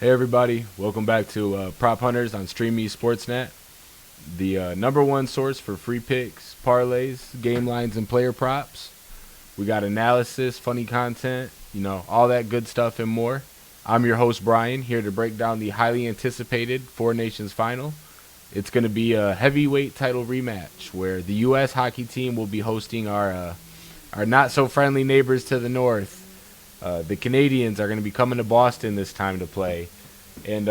Hey everybody, welcome back to Prop Hunters on StreamEast SportsNet, the #1 source for free picks, parlays, game lines, and player props. We got analysis, funny content, all that good stuff and more. I'm your host Brian, here to break down the highly anticipated Four Nations Final. It's going to be a heavyweight title rematch where the U.S. hockey team will be hosting our not so friendly neighbors to the north. The Canadians are going to be coming to Boston this time to play. And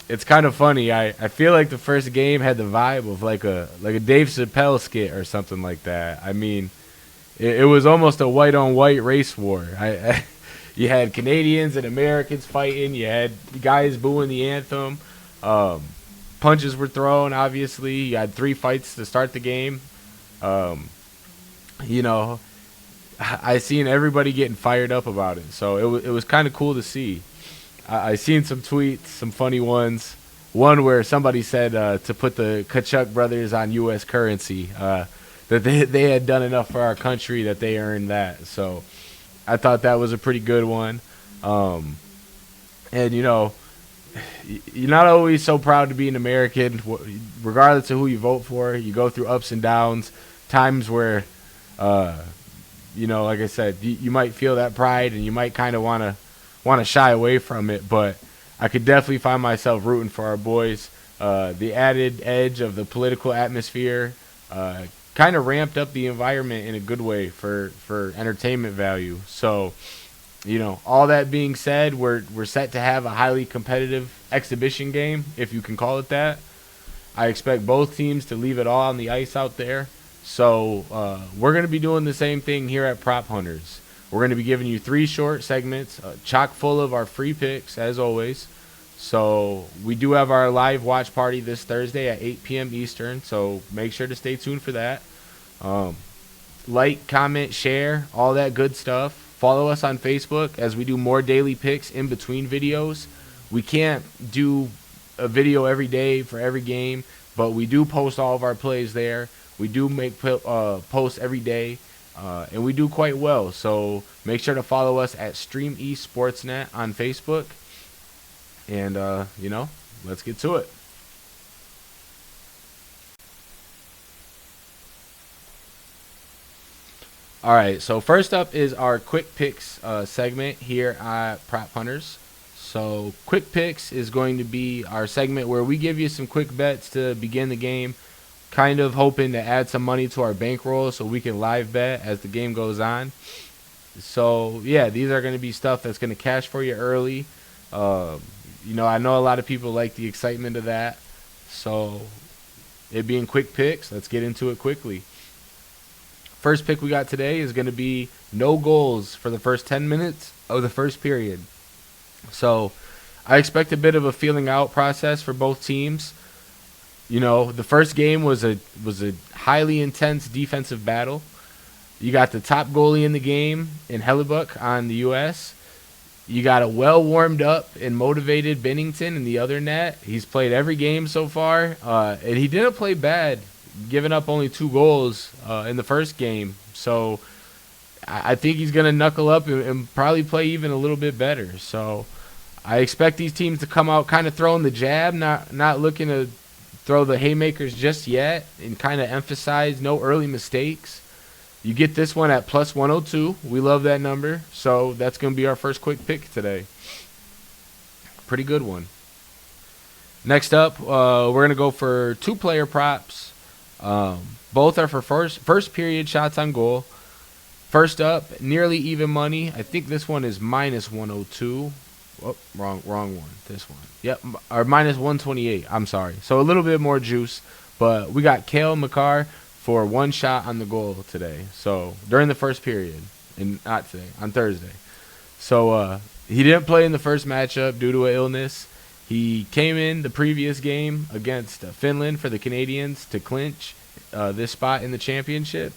it's kind of funny. I feel like the first game had the vibe of like a Dave Chappelle skit or something like that. I mean, it was almost a white on white race war. You had Canadians and Americans fighting. You had guys booing the anthem. Punches were thrown. Obviously, you had 3 fights to start the game. You know, I seen everybody getting fired up about it. So it was kind of cool to see. I seen some tweets, some funny ones. One where somebody said to put the Kachuk brothers on U.S. currency, that they had done enough for our country that they earned that. So I thought that was a pretty good one. And, you're not always so proud to be an American, regardless of who you vote for. You go through ups and downs, times where, like I said, you might feel that pride and you might kind of want to shy away from it, but I could definitely find myself rooting for our boys. The added edge of the political atmosphere kind of ramped up the environment in a good way for entertainment value. So, all that being said, we're set to have a highly competitive exhibition game, if you can call it that. I expect both teams to leave it all on the ice out there. So we're going to be doing the same thing here at Prop Hunters. We're going to be giving you 3 short segments, chock full of our free picks, as always. So we do have our live watch party this Thursday at 8 p.m. Eastern, so make sure to stay tuned for that. Like, comment, share, all that good stuff. Follow us on Facebook as we do more daily picks in between videos. We can't do a video every day for every game, but we do post all of our plays there. We do make posts every day. And we do quite well, so make sure to follow us at StreamEast SportsNet on Facebook. And, let's get to it. All right, so first up is our Quick Picks segment here at Prop Hunters. So Quick Picks is going to be our segment where we give you some quick bets to begin the game, kind of hoping to add some money to our bankroll so we can live bet as the game goes on. So, yeah, these are going to be stuff that's going to cash for you early. I know a lot of people like the excitement of that. So, it being quick picks, let's get into it quickly. First pick we got today is going to be no goals for the first 10 minutes of the first period. So, I expect a bit of a feeling out process for both teams. The first game was a highly intense defensive battle. You got the top goalie in the game in Hellebuck on the U.S. You got a well-warmed up and motivated Bennington in the other net. He's played every game so far, and he didn't play bad, giving up only 2 goals in the first game. So I think he's going to knuckle up and probably play even a little bit better. So I expect these teams to come out kind of throwing the jab, not looking to throw the haymakers just yet, and kind of emphasize no early mistakes. You get this one at plus 102. We love that number. So that's going to be our first quick pick today. Pretty good one. Next up, we're going to go for 2 player props. Both are for first period shots on goal. First up, nearly even money. I think this one is minus 102. Oh, wrong one. This one. Yep, or minus 128. I'm sorry. So a little bit more juice, but we got Cale Makar for 1 shot on the goal today. So during the first period, and not today, on Thursday. So he didn't play in the first matchup due to an illness. He came in the previous game against Finland for the Canadians to clinch this spot in the championship.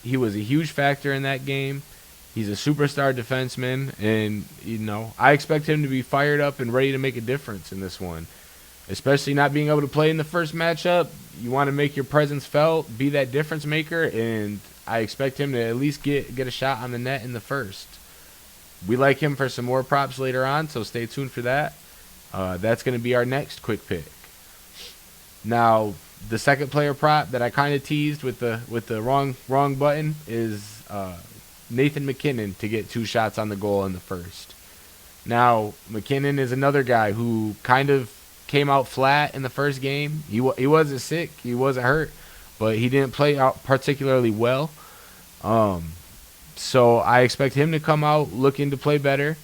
He was a huge factor in that game. He's a superstar defenseman, and, I expect him to be fired up and ready to make a difference in this one. Especially not being able to play in the first matchup. You want to make your presence felt, be that difference maker, and I expect him to at least get a shot on the net in the first. We like him for some more props later on, so stay tuned for that. That's going to be our next quick pick. Now, the second player prop that I kind of teased with the wrong button is Nathan McKinnon to get 2 shots on the goal in the first. Now, McKinnon is another guy who kind of came out flat in the first game. He wasn't sick, he wasn't hurt, but he didn't play out particularly well. Um, so I expect him to come out looking to play better.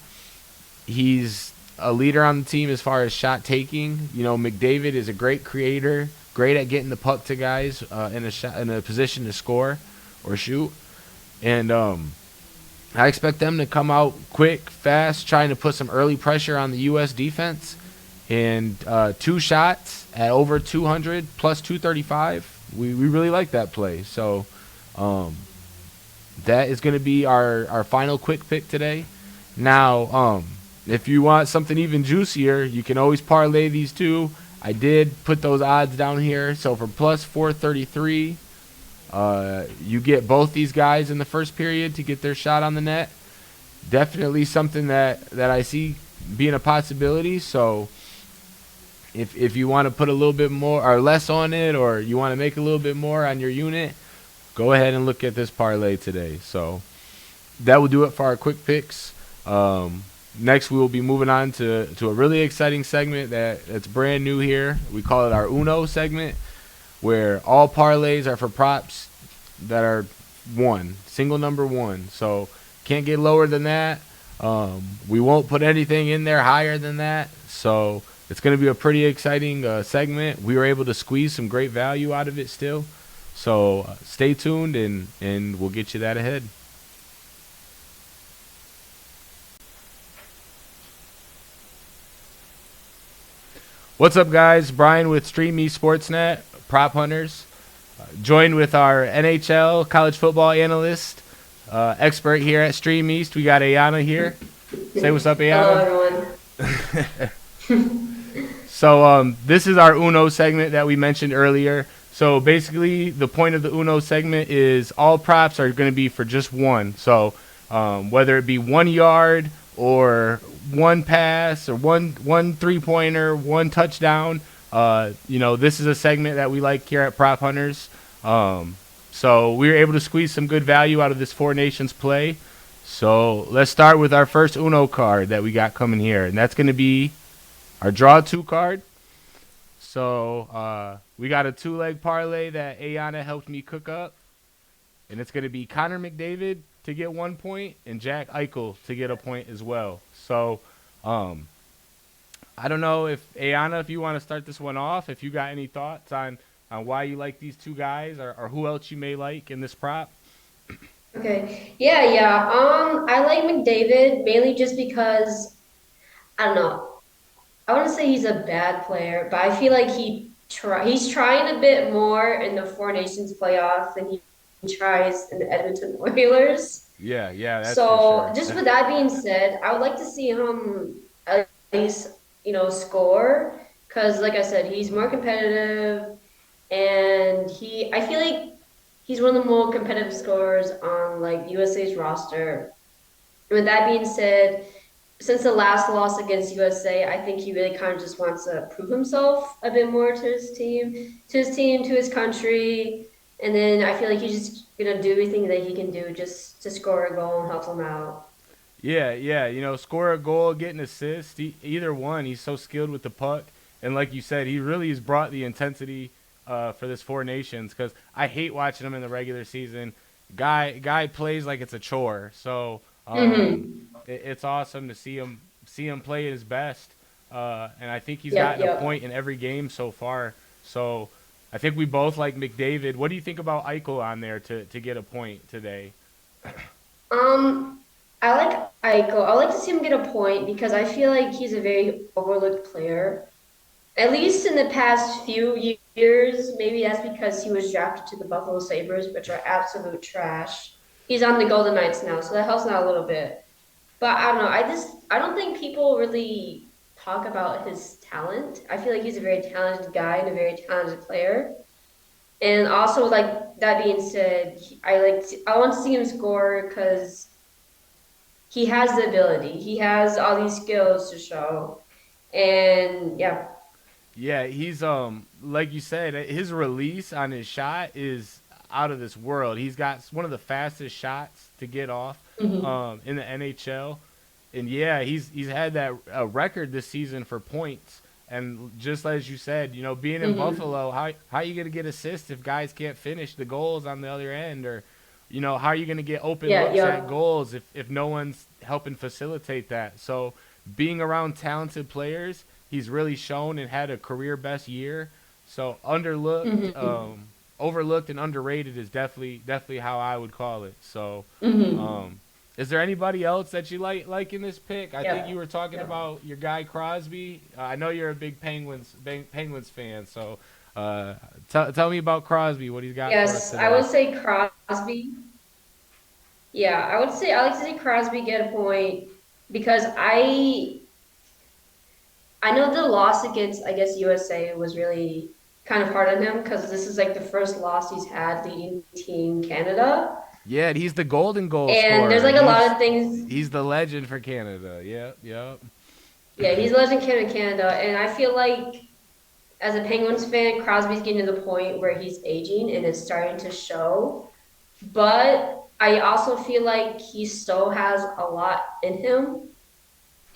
He's a leader on the team as far as shot taking. You know, McDavid is a great creator, great at getting the puck to guys in a position to score or shoot. And I expect them to come out quick, fast, trying to put some early pressure on the U.S. defense. And 2 shots at over 200 plus 235. We really like that play. So that is going to be our final quick pick today. Now, if you want something even juicier, you can always parlay these two. I did put those odds down here. So for plus 433, you get both these guys in the first period to get their shot on the net. Definitely something that I see being a possibility. So if you want to put a little bit more or less on it, or you want to make a little bit more on your unit, go ahead and look at this parlay today. So that will do it for our quick picks. Next, we will be moving on to a really exciting segment that's brand new here. We call it our Uno segment, where all parlays are for props that are single number one. So can't get lower than that. We won't put anything in there higher than that. So it's going to be a pretty exciting segment. We were able to squeeze some great value out of it still. So stay tuned, and we'll get you that ahead. What's up, guys? Brian with StreamEast SportsNet, Prop Hunters. Joined with our NHL college football analyst, expert here at StreamEast. We got Ayana here. Say what's up, Ayana. Hello, everyone. So this is our Uno segment that we mentioned earlier. So basically, the point of the Uno segment is all props are going to be for just one. So whether it be 1 yard or one pass or one 3-pointer, one touchdown, this is a segment that we like here at Prop Hunters. So we were able to squeeze some good value out of this Four Nations play. So let's start with our first Uno card that we got coming here, and that's going to be our Draw 2 card. So we got a 2-leg parlay that Ayana helped me cook up, and it's going to be Connor McDavid to get 1 point and Jack Eichel to get a point as well. So I don't know if Ayana, if you want to start this one off, if you got any thoughts on why you like these two guys, or who else you may like in this prop. Okay. Yeah. I like McDavid mainly just because I don't know. I wouldn't say he's a bad player, but I feel like he's trying a bit more in the Four Nations playoffs than he tries in the Edmonton Oilers. Yeah, that's for So sure. just with that being said, I would like to see him at least, score because like I said, he's more competitive and I feel like he's one of the more competitive scorers on like USA's roster. And with that being said, since the last loss against USA, I think he really kind of just wants to prove himself a bit more to to his country. And then I feel like he's just gonna do everything that he can do just to score a goal and help them out. Yeah. Score a goal, get an assist, either one. He's so skilled with the puck, and like you said, he really has brought the intensity for this Four Nations. Because I hate watching him in the regular season. Guy plays like it's a chore. So Mm-hmm. it's awesome to see him play his best. And I think he's Yep, gotten a yep. point in every game so far. So I think we both like McDavid. What do you think about Eichel on there to get a point today? Um, I like Eichel. I like to see him get a point because I feel like he's a very overlooked player. At least in the past few years, maybe that's because he was drafted to the Buffalo Sabres, which are absolute trash. He's on the Golden Knights now, so that helps him out a little bit. But I don't know. I don't think people really talk about his talent. I feel like he's a very talented guy and a very talented player. And also, like that being said, I want to see him score because he has the ability. He has all these skills to show. And yeah. Yeah, he's like you said, his release on his shot is out of this world. He's got one of the fastest shots to get off Hmm. in the NHL. And yeah, he's had that record this season for points. And just as you said, being in Hmm. Buffalo, how you gonna get assists if guys can't finish the goals on the other end, or how are you gonna get open Yeah, looks at yeah. goals if no one's helping facilitate that? So being around talented players, he's really shown and had a career best year. So Hmm. overlooked and underrated is definitely how I would call it. So Hmm. um, is there anybody else that you like in this pick? I think you Yep. were talking Yep. about your guy Crosby. I know you're a big Penguins fan, so uh, tell me about Crosby. What he's got for us Yes, I today? would say Crosby. Yeah, I would say I like to see Crosby get a point because I know the loss against, I guess, USA was really kind of hard on him because this is like the first loss he's had leading Team Canada. Yeah, and he's the golden goal And there's scorer. like a lot He's of things. he's the legend for Canada. Yep, yep. Yeah, he's legend Canada, and I feel like as a Penguins fan, Crosby's getting to the point where he's aging and it's starting to show. But I also feel like he still has a lot in him.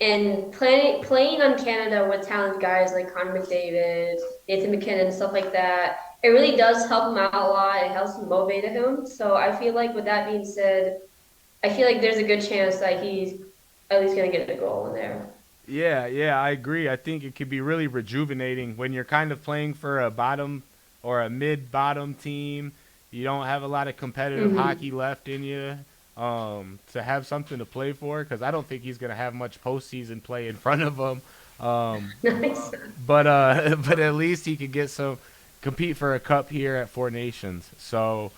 And playing on Canada with talented guys like Connor McDavid, Nathan McKinnon, stuff like that, it really does help him out a lot. It helps motivate him. So I feel like with that being said, I feel like there's a good chance that he's at least gonna get a goal in there. Yeah, I agree. I think it could be really rejuvenating when you're kind of playing for a bottom or a mid-bottom team. You don't have a lot of competitive hockey Mm-hmm. left in you to have something to play for because I don't think he's going to have much postseason play in front of him. Um, Nice. but but at least he could get some compete for a cup here at Four Nations. So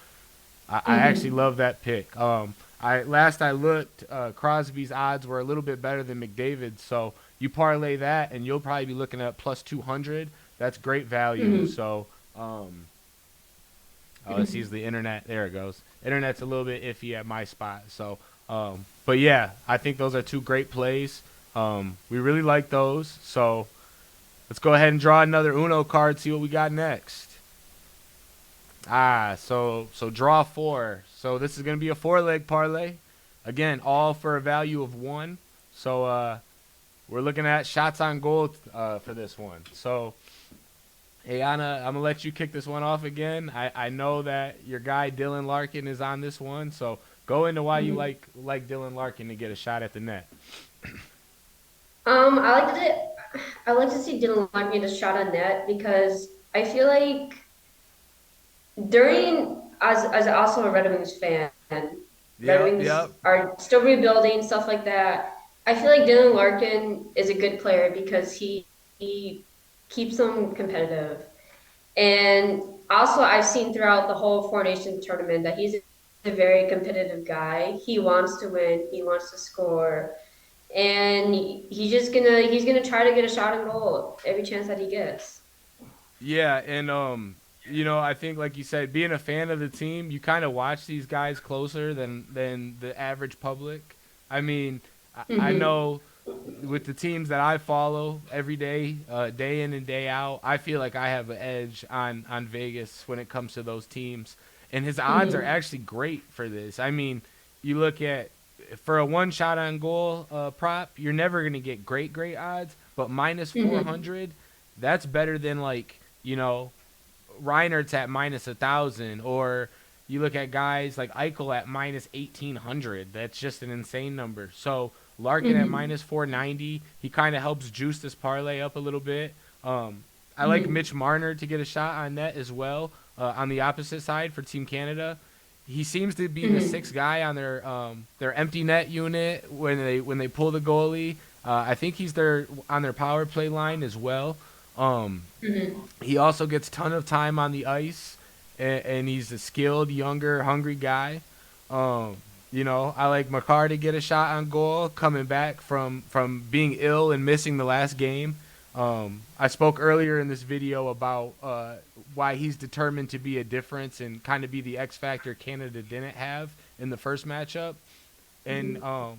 I actually Mm-hmm. love that pick. I looked, Crosby's odds were a little bit better than McDavid's. So you parlay that, and you'll probably be looking at plus 200. That's great value. Mm-hmm. So let's use the internet. There it goes. Internet's a little bit iffy at my spot. So, but yeah, I think those are two great plays. We really like those. So let's go ahead and draw another Uno card. See what we got next. So draw four. So this is gonna be a four-leg parlay. Again, all for a value of one. So we're looking at shots on goal for this one. So hey Anna, I'm gonna let you kick this one off again. I know that your guy Dylan Larkin is on this one. So go into why you Mm-hmm. like Dylan Larkin to get a shot at the net. I like I like to see Dylan Larkin get a shot on net because I feel like during as also a Red Wings fan, Red Yep, Wings yep. are still rebuilding stuff like that. I feel like Dylan Larkin is a good player because he keeps them competitive. And also, I've seen throughout the whole Four Nations tournament that he's a very competitive guy. He wants to win. He wants to score, and he's gonna try to get a shot on goal every chance that he gets. Yeah, and I think like you said, being a fan of the team, you kind of watch these guys closer than the average public. I mean, I Hmm. know with the teams that I follow every day, day in and day out, I feel like I have an edge on Vegas when it comes to those teams, and his odds are Hmm. actually great for this. I mean, you look at for a one shot on goal prop, you're never gonna get great odds, but minus Hmm. 400, that's better than like Reinert's at minus 1,000, or you look at guys like Eichel at minus 1,800. That's just an insane number. So Larkin at Hmm. minus 490, he kind of helps juice this parlay up a little bit. I like Hmm. Mitch Marner to get a shot on net as well on the opposite side for Team Canada. He seems to be the sixth Hmm. guy on their empty net unit when they pull the goalie. I think he's their on their power play line as well. Um, Hmm. he also gets a ton of time on the ice, and he's a skilled, younger, hungry guy. Um, I like Makar to get a shot on goal coming back from being ill and missing the last game. I spoke earlier in this video about why he's determined to be a difference and kind of be the X factor Canada didn't have in the first matchup. And Hmm.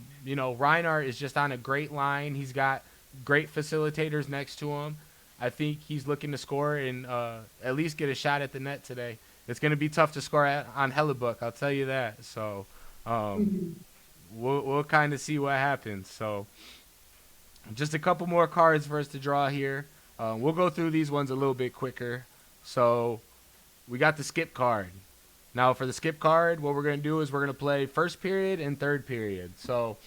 Reinhardt is just on a great line. He's got great facilitators next to him. I think he's looking to score and at least get a shot at the net today. It's going to be tough to score on Hellebuck, I'll tell you that. So um, Mhm. we'll kind of see what happens. So just a couple more cards for us to draw here. We'll go through these ones a little bit quicker. So we got the skip card. Now for the skip card, what we're going to do is we're going to play first period and third period. So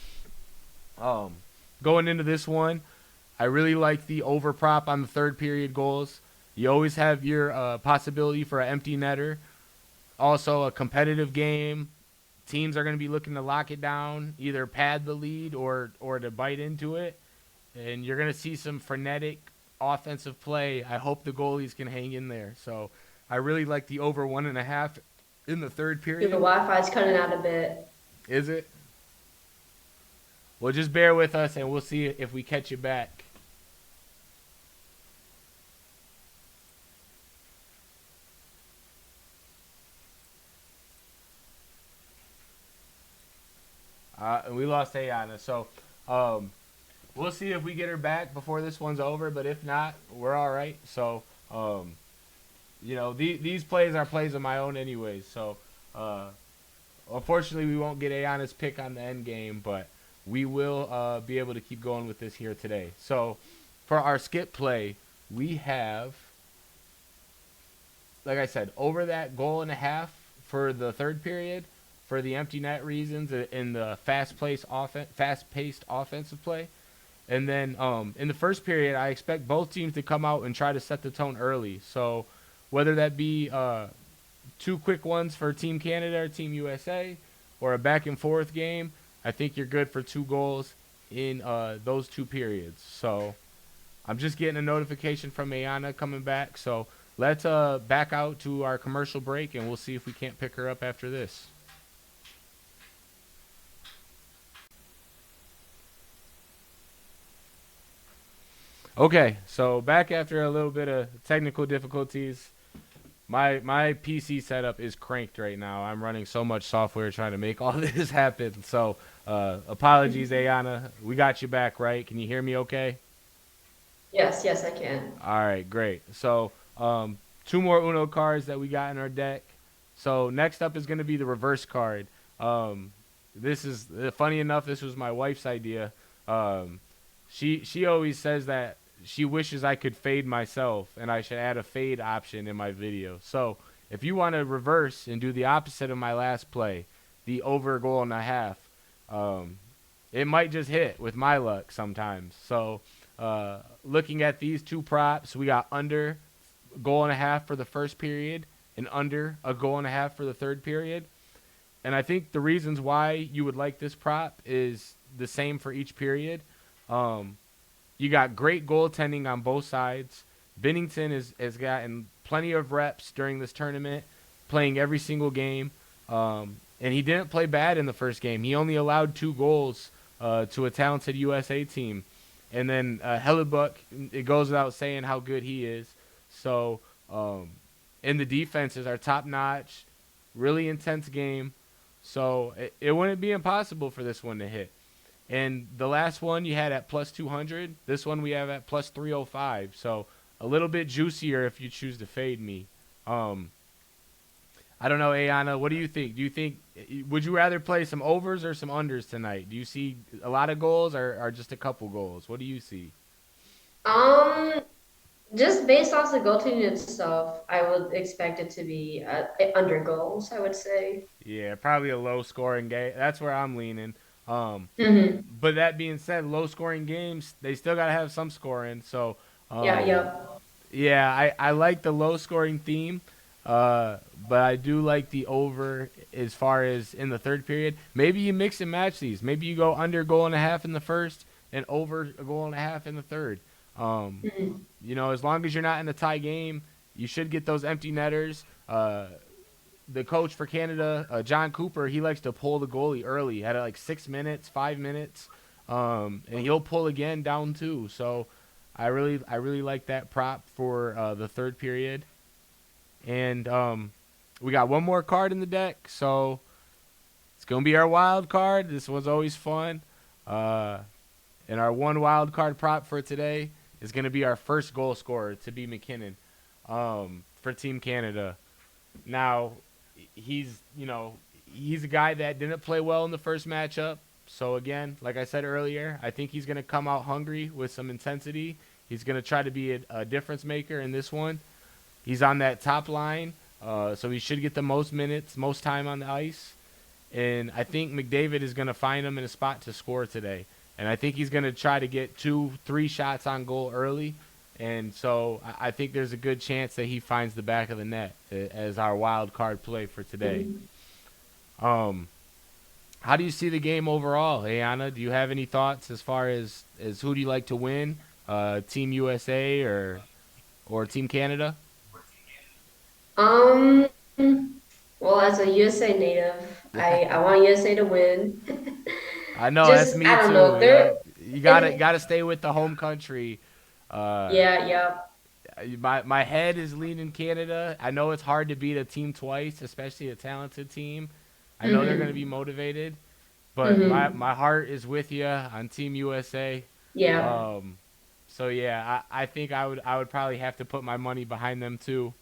um, going into this one, I really like the over prop on the third period goals. You always have your possibility for an empty netter. Also, a competitive game. Teams are going to be looking to lock it down, either pad the lead or to bite into it. And you're going to see some frenetic offensive play. I hope the goalies can hang in there. So I really like the over 1.5 in the third Your period. Wi-Fi's cutting out a bit. Is it? Well, just bear with us and we'll see if we catch you back. We lost Ayana. So we'll see if we get her back before this one's over. But if not, we're all right. So, these plays are plays of my own anyways. So, unfortunately, we won't get Ayana's pick on the end game. But we will be able to keep going with this here today. So, for our skip play, we have, like I said, over that goal and a half for the third period for the empty net reasons in the fast-paced offensive play. And then in the first period, I expect both teams to come out and try to set the tone early. So whether that be two quick ones for Team Canada or Team USA or a back-and-forth game, I think you're good for 2 goals in those 2 periods. So I'm just getting a notification from Ayana coming back. So let's back out to our commercial break, and we'll see if we can't pick her up after this. Okay, so back after a little bit of technical difficulties. My PC setup is cranked right now. I'm running so much software trying to make all this happen. So apologies, Ayana. We got you back, right? Can you hear me okay? Yes, yes, I can. All right, great. So 2 more Uno cards that we got in our deck. So next up is going to be the reverse card. This is funny enough. This was my wife's idea. She always says that she wishes I could fade myself, and I should add a fade option in my video. So if you want to reverse and do the opposite of my last play, the over goal and a half, it might just hit with my luck sometimes. So looking at these 2 props, we got under goal and a half for the first period and under a goal and a half for the third period. And I think the reasons why you would like this prop is the same for each period. You got great goaltending on both sides. Bennington has gotten plenty of reps during this tournament, playing every single game. And he didn't play bad in the first game. He only allowed 2 goals to a talented USA team. And then Hellebuck, it goes without saying how good he is. So, and the defenses are top-notch, really intense game. So it wouldn't be impossible for this one to hit. And the last one you had at plus 200. This one we have at plus 305. So a little bit juicier if you choose to fade me. I don't know, Ayana. What do you think? Would you rather play some overs or some unders tonight? Do you see a lot of goals or just a couple goals? What do you see? Um, just based off the goaltending and stuff, I would expect it to be under goals, I would say. Yeah, probably a low scoring game. That's where I'm leaning. Um, Hmm. but that being said, low scoring games, they still got to have some scoring. So, Yeah, um, yep. yeah, I like the low scoring theme, but I do like the over as far as in the third period. Maybe you mix and match these. Maybe you go under goal and a half in the first and over a goal and a half in the third. Um, Mhm. as long as you're not in a tie game, you should get those empty netters. The coach for Canada, John Cooper, he likes to pull the goalie early at like 6 minutes, 5 minutes, and he'll pull again down 2. So I really like that prop for the third period. And we got one more card in the deck, so it's gonna be our wild card. This was always fun. And our one wild card prop for today is going to be our first goal scorer to be McKinnon for Team Canada. Now, he's a guy that didn't play well in the first matchup. So, again, like I said earlier, I think he's going to come out hungry with some intensity. He's going to try to be a difference maker in this one. He's on that top line, so he should get the most minutes, most time on the ice. And I think McDavid is going to find him in a spot to score today. And I think he's going to try to get 2-3 shots on goal early. And so I think there's a good chance that he finds the back of the net as our wild card play for today. How do you see the game overall, Ayana? Do you have any thoughts as far as who do you like to win, Team USA or Team Canada? Um, well, as a USA native, I want USA to win. I know that's Just me I don't too. know. They're You and gotta stay with the home country. Uh, yeah, yeah. my head is leaning Canada. I know it's hard to beat a team twice, especially a talented team. I know they're gonna be Mhm. motivated, but Mhm. my heart is with you on Team USA. Yeah. Um, so yeah, I think I would probably have to put my money behind them too.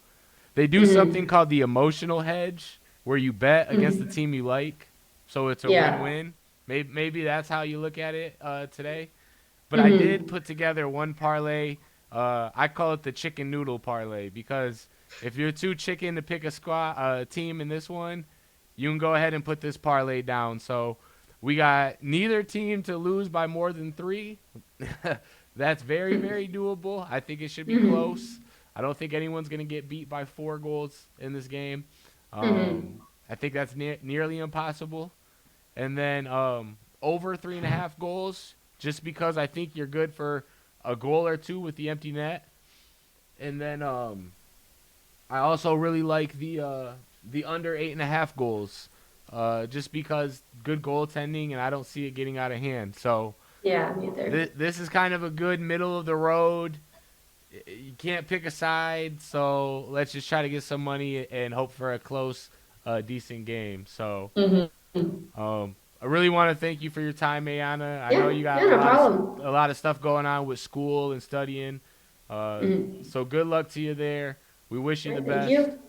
They do something Mhm. called the emotional hedge, where you bet against the Mhm. team you like, so it's a Yeah. win-win. Maybe that's how you look at it today. But I did Mhm. put together one parlay. I call it the chicken noodle parlay because if you're too chicken to pick a team in this one, you can go ahead and put this parlay down. So we got neither team to lose by more than 3. That's very, very doable. I think it should be close. Mhm. I don't think anyone's going to get beat by 4 goals in this game. Mhm. I think that's nearly impossible. And then over 3.5 goals, just because I think you're good for a goal or two with the empty net. And then I also really like the under 8.5 goals, just because good goaltending, and I don't see it getting out of hand. So Yeah, neither. this is kind of a good middle of the road. You can't pick a side, so let's just try to get some money and hope for a close, decent game. So Mhm. I really want to thank you for your time, Ayana. I know Yeah. you got Yeah, no problem. a lot of stuff going on with school and studying. Mhm. So good luck to you there. We wish you All the right, thank best. you.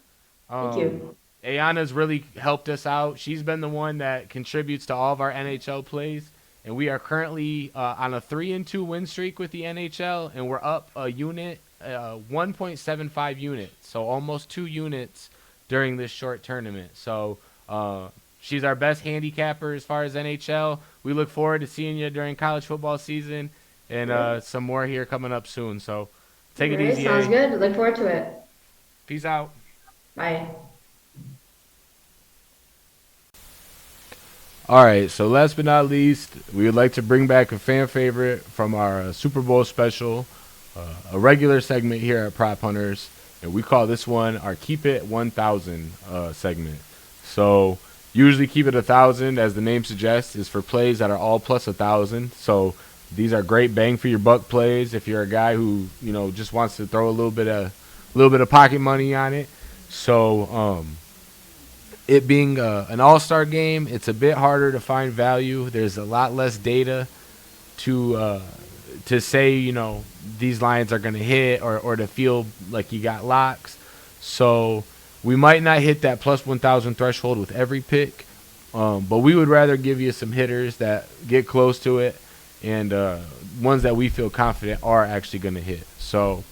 Thank Um, you. Ayana's really helped us out. She's been the one that contributes to all of our NHL plays, and we are currently on a 3-2 win streak with the NHL, and we're up a unit, 1.75 units, so almost 2 units during this short tournament. So uh, she's our best handicapper as far as NHL. We look forward to seeing you during college football season, and All right. some more here coming up soon. So All take it right. easy, Sounds A. good. Look forward to it. Peace out. Bye. All right, so last but not least, we would like to bring back a fan favorite from our Super Bowl special, a regular segment here at Prop Hunters, and we call this one our Keep It 1000 segment. So usually Keep It 1,000, as the name suggests, is for plays that are all plus 1,000. So these are great bang for your buck plays if you're a guy who just wants to throw a little bit of pocket money on it. So it being an all-star game, it's a bit harder to find value. There's a lot less data to say these lines are going to hit or to feel like you got locks. So we might not hit that plus 1,000 threshold with every pick, but we would rather give you some hitters that get close to it and ones that we feel confident are actually going to hit. So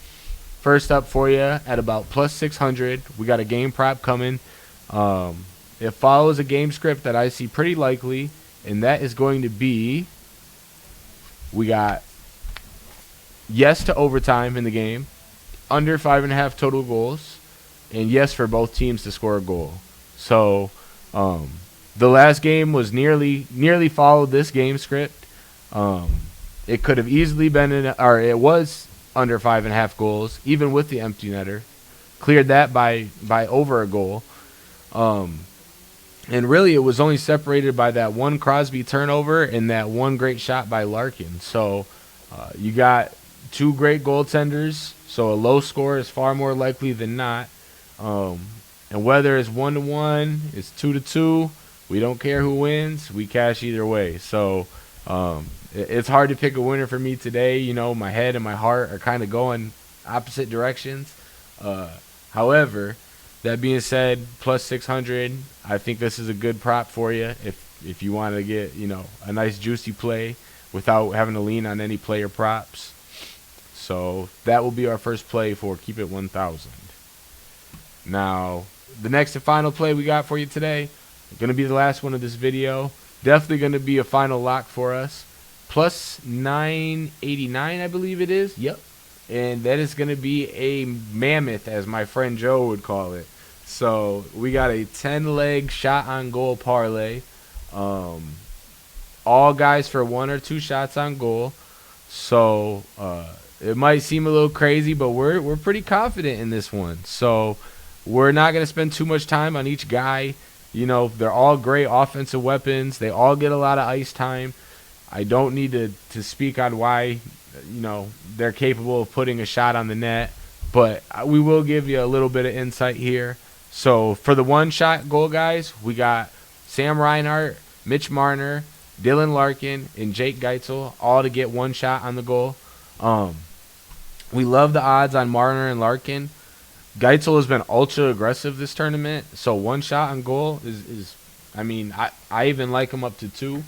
first up for you at about plus 600, we got a game prop coming. It follows a game script that I see pretty likely, and that is going to be we got yes to overtime in the game, under 5.5 total goals, and yes for both teams to score a goal. So the last game was nearly followed this game script. It could have easily been or it was under 5.5 goals, even with the empty netter. Cleared that by over a goal. And really, it was only separated by that one Crosby turnover and that one great shot by Larkin. So you got 2 great goaltenders. So a low score is far more likely than not. And whether it's 1-1, it's 2-2, we don't care who wins. We cash either way. So it's hard to pick a winner for me today. You know, my head and my heart are kind of going opposite directions. However, that being said, plus 600, I think this is a good prop for you if you want to get, you know, a nice juicy play without having to lean on any player props. So that will be our first play for Keep It 1000. Now, the next and final play we got for you today, going to be the last one of this video. Definitely going to be a final lock for us. Plus 989, I believe it is. Yep. And that is going to be a mammoth, as my friend Joe would call it. So we got a 10-leg shot on goal parlay. All guys for 1 or 2 shots on goal. So it might seem a little crazy, but we're pretty confident in this one. So we're not going to spend too much time on each guy. You know, they're all great offensive weapons. They all get a lot of ice time. I don't need to speak on why, you know, they're capable of putting a shot on the net, but we will give you a little bit of insight here. So for the 1-shot goal guys, we got Sam Reinhart, Mitch Marner, Dylan Larkin, and Jake Geitzel, all to get 1 shot on the goal. We love the odds on Marner and Larkin. Geitzel has been ultra aggressive this tournament, so 1 shot on goal is I mean, I even like him up to 2.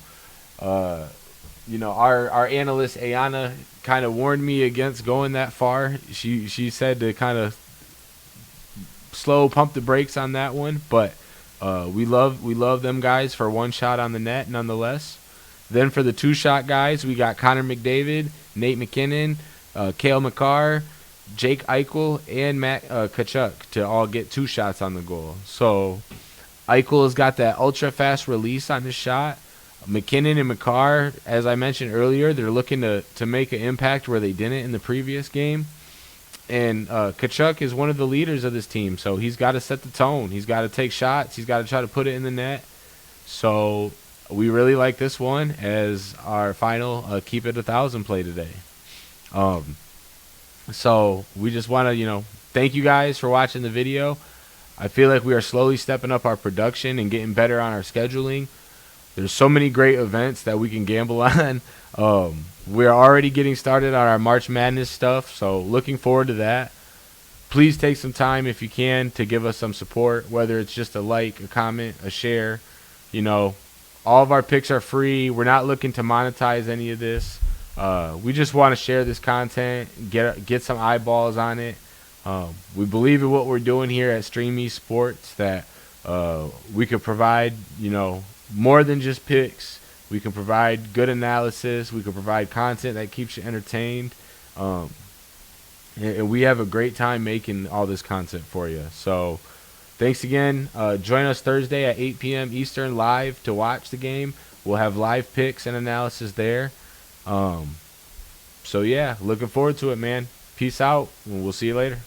You know, our analyst Ayana kind of warned me against going that far. She said to kind of slow pump the brakes on that one, but we love them guys for 1 shot on the net nonetheless. Then for the 2-shot guys, we got Connor McDavid, Nate McKinnon, Cale Makar, Jake Eichel, and Matt Tkachuk to all get 2 shots on the goal. So Eichel has got that ultra fast release on his shot. McKinnon and Makar, as I mentioned earlier, they're looking to make an impact where they didn't in the previous game. And Tkachuk is one of the leaders of this team, so he's got to set the tone. He's got to take shots. He's got to try to put it in the net. So we really like this one as our final Keep It 1000 play today. So we just want to, you know, thank you guys for watching the video. I feel like we are slowly stepping up our production and getting better on our scheduling. There's so many great events that we can gamble on. We're already getting started on our March Madness stuff, so looking forward to that. Please take some time if you can to give us some support, whether it's just a like, a comment, a share. You know, all of our picks are free. We're not looking to monetize any of this. We just want to share this content, get some eyeballs on it. We believe in what we're doing here at StreamEast Sports, that we could provide, you know, more than just picks. We can provide good analysis. We can provide content that keeps you entertained. And we have a great time making all this content for you. So thanks again. Join us Thursday at 8 p.m. Eastern live to watch the game. We'll have live picks and analysis there. So, yeah, looking forward to it, man. Peace out, and we'll see you later.